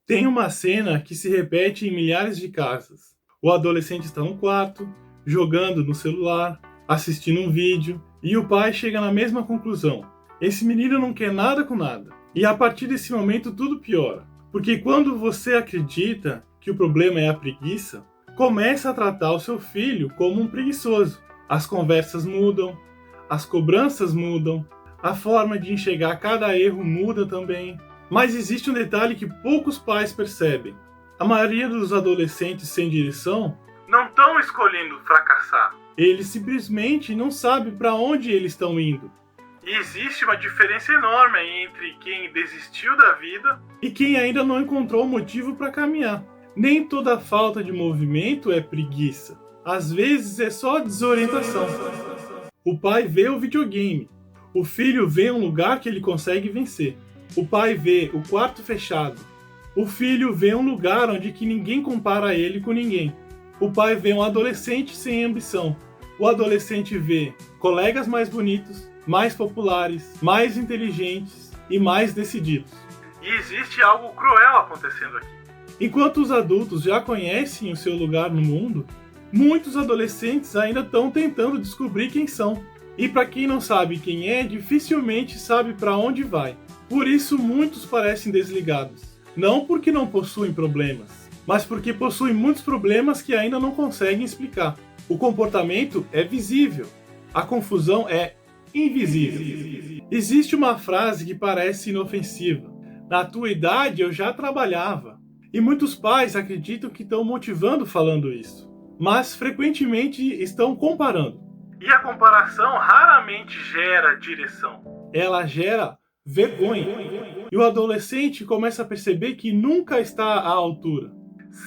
Tem uma cena que se repete em milhares de casas. O adolescente está no quarto, jogando no celular, assistindo um vídeo, e o pai chega na mesma conclusão. Esse menino não quer nada com nada. E a partir desse momento tudo piora. Porque quando você acredita que o problema é a preguiça, começa a tratar o seu filho como um preguiçoso. As conversas mudam, as cobranças mudam, a forma de enxergar cada erro muda também. Mas existe um detalhe que poucos pais percebem. A maioria dos adolescentes sem direção não estão escolhendo fracassar. Eles simplesmente não sabem para onde eles estão indo. E existe uma diferença enorme entre quem desistiu da vida e quem ainda não encontrou motivo para caminhar. Nem toda falta de movimento é preguiça. Às vezes é só desorientação. O pai vê o videogame. O filho vê um lugar que ele consegue vencer. O pai vê o quarto fechado. O filho vê um lugar onde que ninguém compara ele com ninguém. O pai vê um adolescente sem ambição. O adolescente vê colegas mais bonitos, mais populares, mais inteligentes e mais decididos. E existe algo cruel acontecendo aqui. Enquanto os adultos já conhecem o seu lugar no mundo, muitos adolescentes ainda estão tentando descobrir quem são. E para quem não sabe quem é, dificilmente sabe para onde vai. Por isso muitos parecem desligados. Não porque não possuem problemas, mas porque possuem muitos problemas que ainda não conseguem explicar. O comportamento é visível, a confusão é invisível. Existe uma frase que parece inofensiva. Na tua idade eu já trabalhava. E muitos pais acreditam que estão motivando falando isso, mas frequentemente estão comparando. E a comparação raramente gera direção. Ela gera vergonha. E o adolescente começa a perceber que nunca está à altura.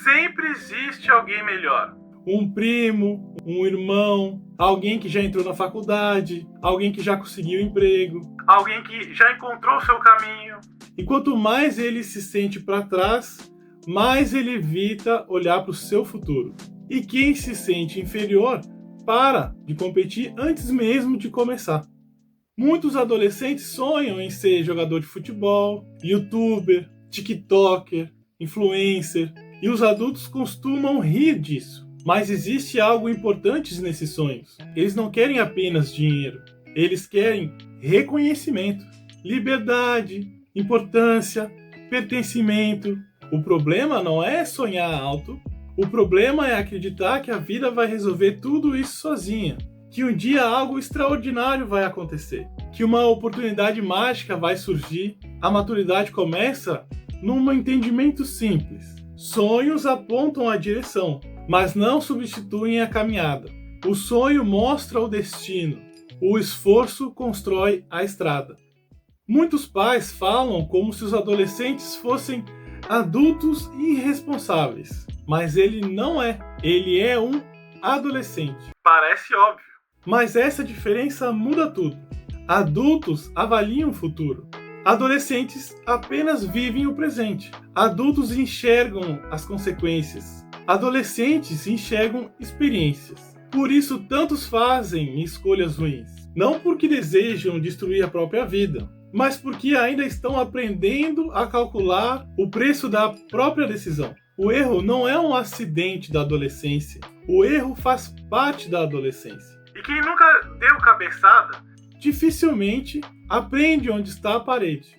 Sempre existe alguém melhor. Um primo, um irmão, alguém que já entrou na faculdade, alguém que já conseguiu emprego, alguém que já encontrou o seu caminho. E quanto mais ele se sente para trás, mais ele evita olhar para o seu futuro. E quem se sente inferior para de competir antes mesmo de começar. Muitos adolescentes sonham em ser jogador de futebol, youtuber, tiktoker, influencer, e os adultos costumam rir disso. Mas existe algo importante nesses sonhos. Eles não querem apenas dinheiro, eles querem reconhecimento, liberdade, importância, pertencimento. O problema não é sonhar alto, o problema é acreditar que a vida vai resolver tudo isso sozinha. Que um dia algo extraordinário vai acontecer, que uma oportunidade mágica vai surgir. A maturidade começa num entendimento simples. Sonhos apontam a direção, mas não substituem a caminhada. O sonho mostra o destino, o esforço constrói a estrada. Muitos pais falam como se os adolescentes fossem adultos irresponsáveis, mas ele não é. Ele é um adolescente. Parece óbvio. Mas essa diferença muda tudo. Adultos avaliam o futuro. Adolescentes apenas vivem o presente. Adultos enxergam as consequências. Adolescentes enxergam experiências. Por isso, tantos fazem escolhas ruins. Não porque desejam destruir a própria vida, mas porque ainda estão aprendendo a calcular o preço da própria decisão. O erro não é um acidente da adolescência. O erro faz parte da adolescência. E quem nunca deu cabeçada, dificilmente aprende onde está a parede.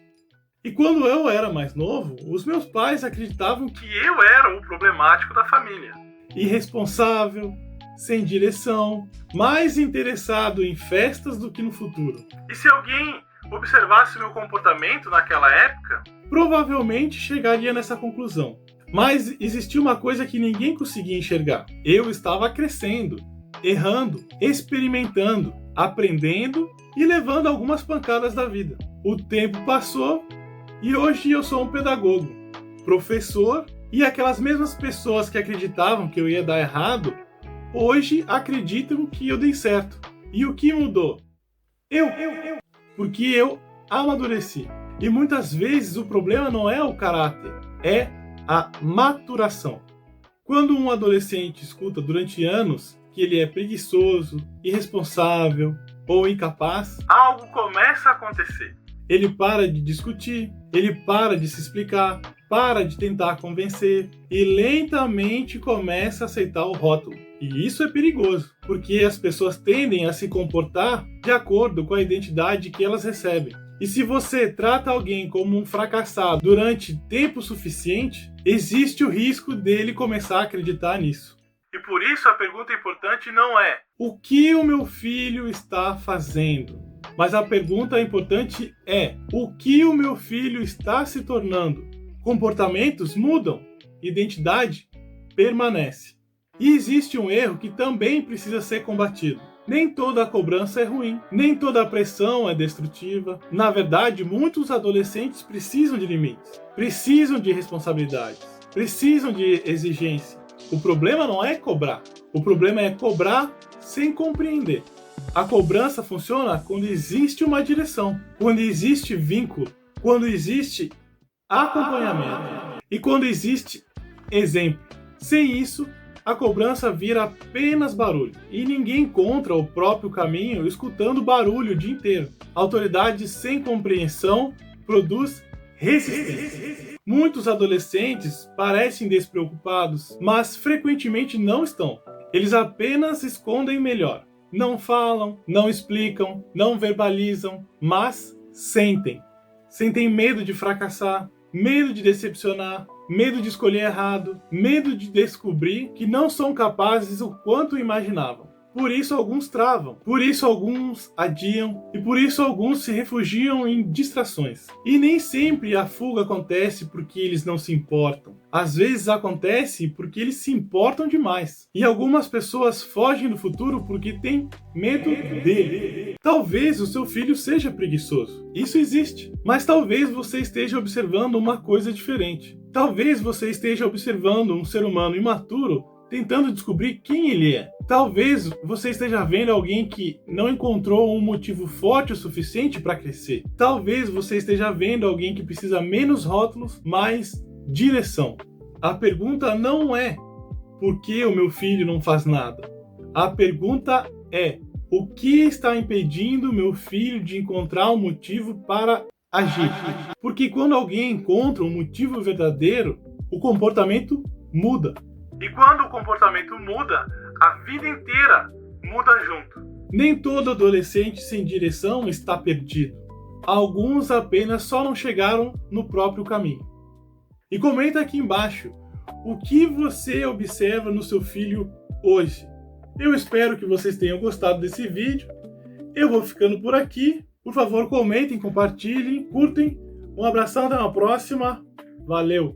E quando eu era mais novo, os meus pais acreditavam que eu era o problemático da família. Irresponsável, sem direção, mais interessado em festas do que no futuro. E se alguém observasse meu comportamento naquela época, provavelmente chegaria nessa conclusão. Mas existia uma coisa que ninguém conseguia enxergar. Eu estava crescendo, errando, experimentando, aprendendo e levando algumas pancadas da vida. O tempo passou e hoje eu sou um pedagogo, professor, e aquelas mesmas pessoas que acreditavam que eu ia dar errado, hoje acreditam que eu dei certo. E o que mudou? Porque eu amadureci. E muitas vezes o problema não é o caráter, é a maturação. Quando um adolescente escuta durante anos que ele é preguiçoso, irresponsável ou incapaz, algo começa a acontecer. Ele para de discutir, ele para de se explicar, para de tentar convencer e lentamente começa a aceitar o rótulo. E isso é perigoso, porque as pessoas tendem a se comportar de acordo com a identidade que elas recebem. E se você trata alguém como um fracassado durante tempo suficiente, existe o risco dele começar a acreditar nisso. E por isso a pergunta importante não é o que o meu filho está fazendo, mas a pergunta importante é o que o meu filho está se tornando. Comportamentos mudam, identidade permanece. E existe um erro que também precisa ser combatido. Nem toda a cobrança é ruim, nem toda a pressão é destrutiva. Na verdade, muitos adolescentes precisam de limites, precisam de responsabilidades, precisam de exigência. O problema não é cobrar, o problema é cobrar sem compreender. A cobrança funciona quando existe uma direção, quando existe vínculo, quando existe acompanhamento e quando existe exemplo. Sem isso, a cobrança vira apenas barulho e ninguém encontra o próprio caminho escutando barulho o dia inteiro. Autoridade sem compreensão produz resistência. Muitos adolescentes parecem despreocupados, mas frequentemente não estão. Eles apenas escondem melhor. Não falam, não explicam, não verbalizam, mas sentem. Sentem medo de fracassar, medo de decepcionar, medo de escolher errado, medo de descobrir que não são capazes o quanto imaginavam. Por isso alguns travam, por isso alguns adiam e por isso alguns se refugiam em distrações. E nem sempre a fuga acontece porque eles não se importam. Às vezes acontece porque eles se importam demais. E algumas pessoas fogem do futuro porque têm medo dele. Talvez o seu filho seja preguiçoso. Isso existe. Mas talvez você esteja observando uma coisa diferente. Talvez você esteja observando um ser humano imaturo tentando descobrir quem ele é. Talvez você esteja vendo alguém que não encontrou um motivo forte o suficiente para crescer. Talvez você esteja vendo alguém que precisa menos rótulos, mais direção. A pergunta não é por que o meu filho não faz nada. A pergunta é o que está impedindo meu filho de encontrar um motivo para agir. Porque quando alguém encontra um motivo verdadeiro, o comportamento muda. E quando o comportamento muda, a vida inteira muda junto. Nem todo adolescente sem direção está perdido. Alguns apenas só não chegaram no próprio caminho. E comenta aqui embaixo o que você observa no seu filho hoje. Eu espero que vocês tenham gostado desse vídeo. Eu vou ficando por aqui. Por favor, comentem, compartilhem, curtem. Um abração, até uma próxima. Valeu!